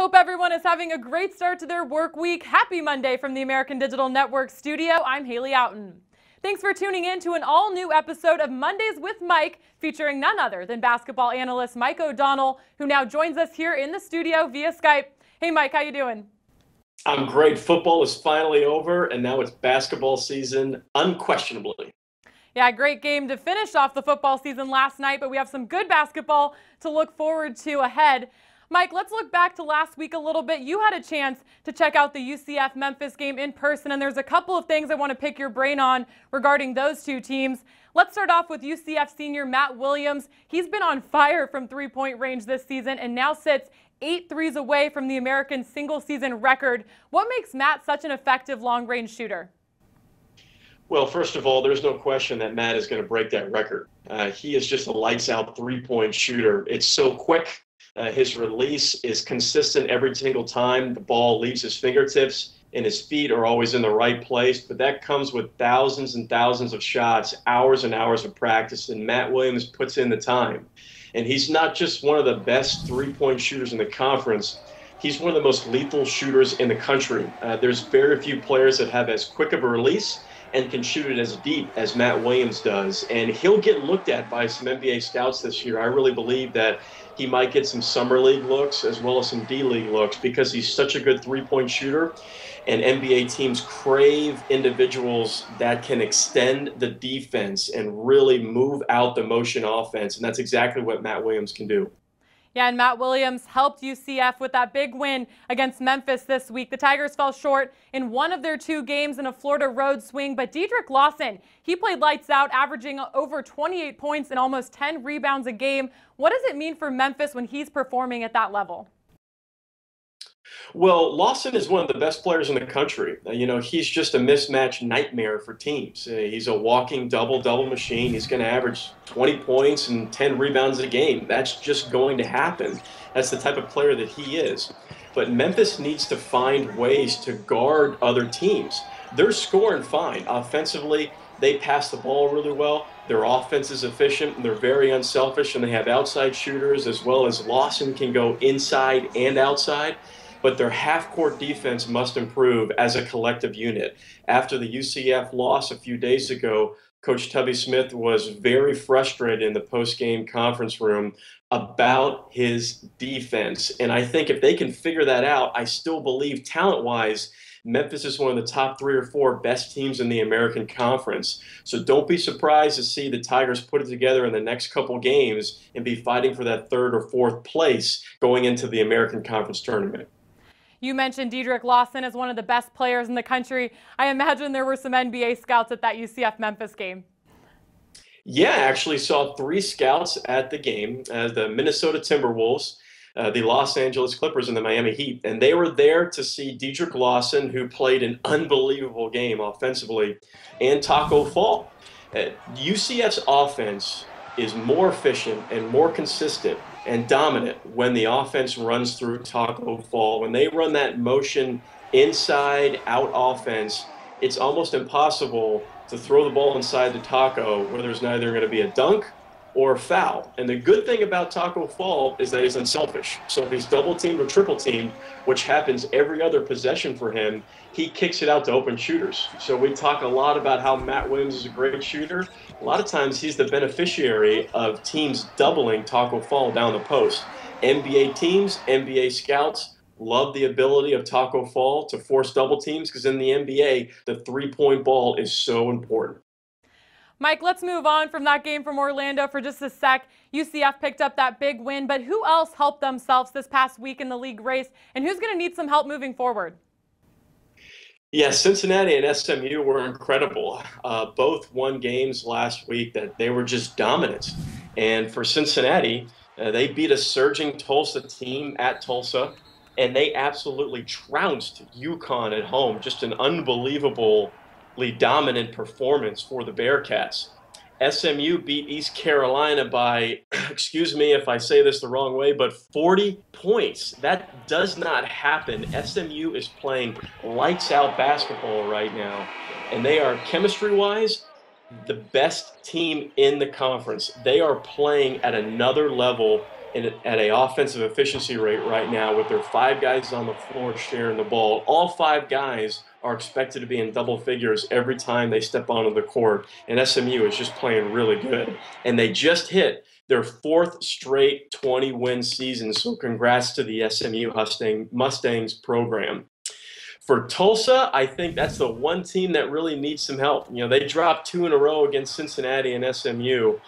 Hope everyone is having a great start to their work week. Happy Monday from the American Digital Network studio. I'm Haley Oughton. Thanks for tuning in to an all-new episode of Mondays with Mike, featuring none other than basketball analyst Mike O'Donnell, who now joins us here in the studio via Skype. Hey, Mike, how you doing? I'm great. Football is finally over, and now it's basketball season, unquestionably. Yeah, great game to finish off the football season last night, but we have some good basketball to look forward to ahead. Mike, let's look back to last week a little bit. You had a chance to check out the UCF-Memphis game in person, and there's a couple of things I want to pick your brain on regarding those two teams. Let's start off with UCF senior Matt Williams. He's been on fire from three-point range this season and now sits 8 threes away from the American single-season record. What makes Matt such an effective long-range shooter? Well, first of all, there's no question that Matt is going to break that record. He is just a lights-out three-point shooter. It's so quick. His release is consistent every single time the ball leaves his fingertips, and his feet are always in the right place. But that comes with thousands and thousands of shots, hours and hours of practice, and Matt Williams puts in the time. And he's not just one of the best three-point shooters in the conference. He's one of the most lethal shooters in the country. There's very few players that have as quick of a release and can shoot it as deep as Matt Williams does. And he'll get looked at by some NBA scouts this year. I really believe that he might get some summer league looks as well as some D-League looks because he's such a good three-point shooter. And NBA teams crave individuals that can extend the defense and really move out the motion offense. And that's exactly what Matt Williams can do. Yeah, and Matt Williams helped UCF with that big win against Memphis this week. The Tigers fell short in one of their two games in a Florida road swing, but Dedrick Lawson, he played lights out, averaging over 28 points and almost 10 rebounds a game. What does it mean for Memphis when he's performing at that level? Well, Lawson is one of the best players in the country. He's just a mismatch nightmare for teams. He's a walking double-double machine. He's going to average 20 points and 10 rebounds a game. That's just going to happen. That's the type of player that he is. But Memphis needs to find ways to guard other teams. They're scoring fine. Offensively, they pass the ball really well. Their offense is efficient, and they're very unselfish, and they have outside shooters as well as Lawson can go inside and outside. But their half-court defense must improve as a collective unit. After the UCF loss a few days ago, Coach Tubby Smith was very frustrated in the post-game conference room about his defense. And I think if they can figure that out, I still believe talent-wise, Memphis is one of the top 3 or 4 best teams in the American Conference. So don't be surprised to see the Tigers put it together in the next couple games and be fighting for that 3rd or 4th place going into the American Conference tournament. You mentioned Dedrick Lawson as one of the best players in the country. I imagine there were some NBA scouts at that UCF-Memphis game. Yeah, I actually saw 3 scouts at the game, the Minnesota Timberwolves, the Los Angeles Clippers, and the Miami Heat. And they were there to see Dedrick Lawson, who played an unbelievable game offensively, and Taco Fall. UCF's offense is more efficient and more consistent and dominant when the offense runs through Taco Fall. When they run that motion inside out offense, it's almost impossible to throw the ball inside the Taco where there's neither going to be a dunk or a foul. And the good thing about Taco Fall is that he's unselfish. So if he's double teamed or triple teamed, which happens every other possession for him, he kicks it out to open shooters. So we talk a lot about how Matt Williams is a great shooter. A lot of times he's the beneficiary of teams doubling Taco Fall down the post. NBA teams, NBA scouts love the ability of Taco Fall to force double teams because in the NBA, the three-point ball is so important. Mike, let's move on from that game from Orlando for just a sec. UCF picked up that big win, but who else helped themselves this past week in the league race, and who's going to need some help moving forward? Yeah, Cincinnati and SMU were incredible. Both won games last week that they were just dominant. And for Cincinnati, they beat a surging Tulsa team at Tulsa, and they absolutely trounced UConn at home. Just an unbelievably dominant performance for the Bearcats. SMU beat East Carolina by, excuse me if I say this the wrong way, but 40 points. That does not happen. SMU is playing lights out basketball right now, and they are chemistry-wise the best team in the conference. They are playing at another level at a offensive efficiency rate right now with their 5 guys on the floor sharing the ball. All 5 guys are expected to be in double figures every time they step onto the court, and SMU is just playing really good. And they just hit their 4th straight 20-win season, so congrats to the SMU Mustangs program. For Tulsa, I think that's the one team that really needs some help. You know, they dropped 2 in a row against Cincinnati and SMU.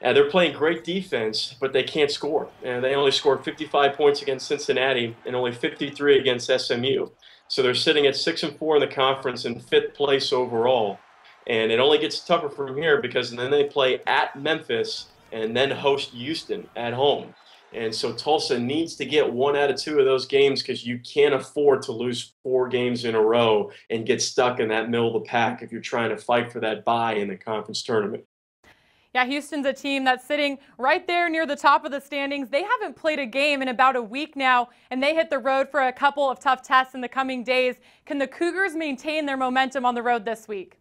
They're playing great defense, but they can't score. And they only scored 55 points against Cincinnati and only 53 against SMU. So they're sitting at 6-4 in the conference and 5th place overall. And it only gets tougher from here because then they play at Memphis and then host Houston at home. And so Tulsa needs to get 1 out of 2 of those games because you can't afford to lose 4 games in a row and get stuck in that middle of the pack if you're trying to fight for that bye in the conference tournament. Yeah, Houston's a team that's sitting right there near the top of the standings. They haven't played a game in about a week now, and they hit the road for a couple of tough tests in the coming days. Can the Cougars maintain their momentum on the road this week?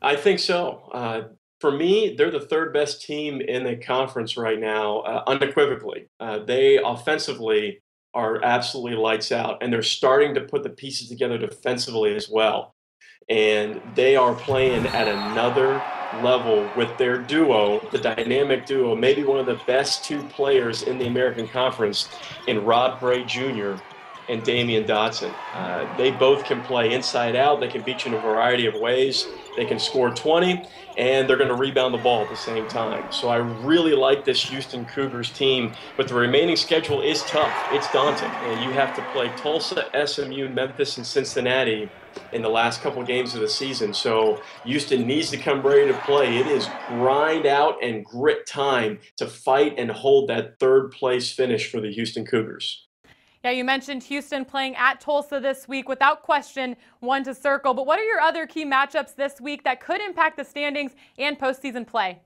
I think so. For me, they're the 3rd best team in the conference right now, unequivocally. They offensively are absolutely lights out, and they're starting to put the pieces together defensively as well. And they are playing at another level with their duo, the dynamic duo, maybe one of the best 2 players in the American Conference in Rod Bray Jr. and Damian Dotson. They both can play inside out. They can beat you in a variety of ways. They can score 20, and they're going to rebound the ball at the same time. So I really like this Houston Cougars team, but the remaining schedule is tough. It's daunting, and you have to play Tulsa, SMU, Memphis, and Cincinnati in the last couple of games of the season. So Houston needs to come ready to play. It is grind out and grit time to fight and hold that 3rd place finish for the Houston Cougars. Yeah, you mentioned Houston playing at Tulsa this week, without question, one to circle. But what are your other key matchups this week that could impact the standings and postseason play?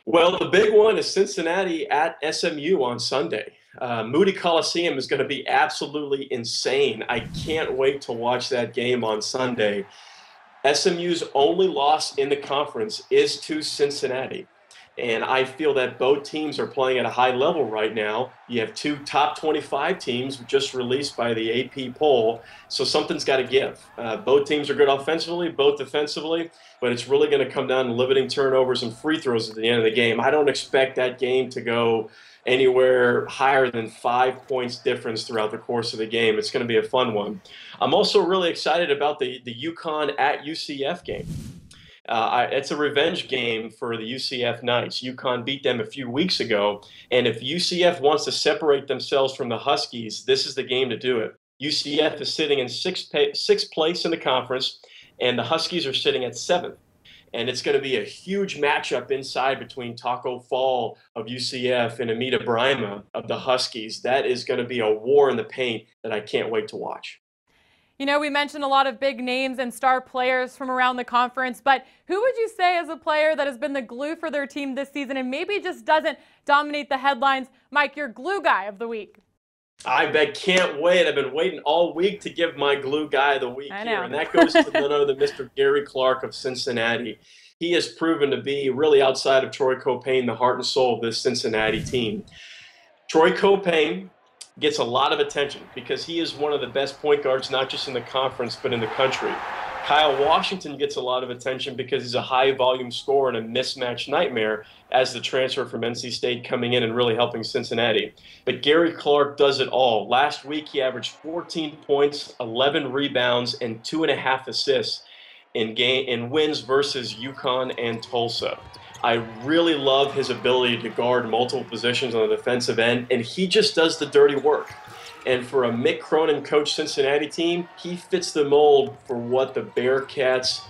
Well, the big one is Cincinnati at SMU on Sunday. Moody Coliseum is going to be absolutely insane. I can't wait to watch that game on Sunday. SMU's only loss in the conference is to Cincinnati. And I feel that both teams are playing at a high level right now. You have 2 top 25 teams just released by the AP poll, so something's got to give. Both teams are good offensively, both defensively, but it's really going to come down to limiting turnovers and free throws at the end of the game. I don't expect that game to go anywhere higher than 5 points difference throughout the course of the game. It's going to be a fun one. I'm also really excited about the UConn at UCF game. It's a revenge game for the UCF Knights. UConn beat them a few weeks ago, and if UCF wants to separate themselves from the Huskies, this is the game to do it. UCF is sitting in sixth place in the conference, and the Huskies are sitting at 7th. And it's going to be a huge matchup inside between Taco Fall of UCF and Amita Brima of the Huskies. That is going to be a war in the paint that I can't wait to watch. You know, we mentioned a lot of big names and star players from around the conference, but who would you say is a player that has been the glue for their team this season and maybe just doesn't dominate the headlines? Mike, your glue guy of the week. I can't wait. I've been waiting all week to give my glue guy of the week here, and that goes to none other than Mr. Gary Clark of Cincinnati. He has proven to be really outside of Troy Copane, the heart and soul of this Cincinnati team. Troy Copane gets a lot of attention because he is one of the best point guards, not just in the conference, but in the country. Kyle Washington gets a lot of attention because he's a high-volume scorer and a mismatch nightmare as the transfer from NC State coming in and really helping Cincinnati. But Gary Clark does it all. Last week, he averaged 14 points, 11 rebounds, and 2.5 assists in wins versus UConn and Tulsa. I really love his ability to guard multiple positions on the defensive end, and he just does the dirty work. And for a Mick Cronin coached Cincinnati team, he fits the mold for what the Bearcats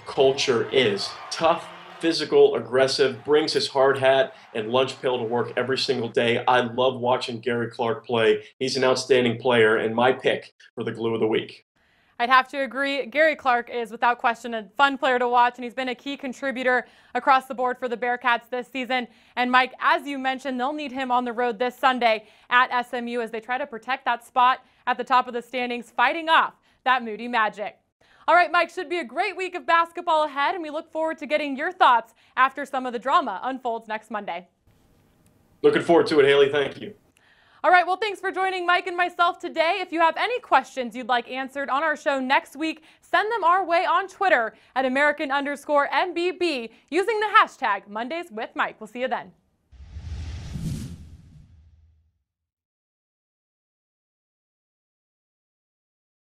culture is. Tough, physical, aggressive, brings his hard hat and lunch pail to work every single day. I love watching Gary Clark play. He's an outstanding player and my pick for the glue of the week. I'd have to agree. Gary Clark is without question a fun player to watch, and he's been a key contributor across the board for the Bearcats this season. And Mike, as you mentioned, they'll need him on the road this Sunday at SMU as they try to protect that spot at the top of the standings, fighting off that Moody Magic. All right, Mike, should be a great week of basketball ahead, and we look forward to getting your thoughts after some of the drama unfolds next Monday. Looking forward to it, Haley. Thank you. All right, well, thanks for joining Mike and myself today. If you have any questions you'd like answered on our show next week, send them our way on Twitter at American_MBB using the hashtag Mondays with Mike. We'll see you then.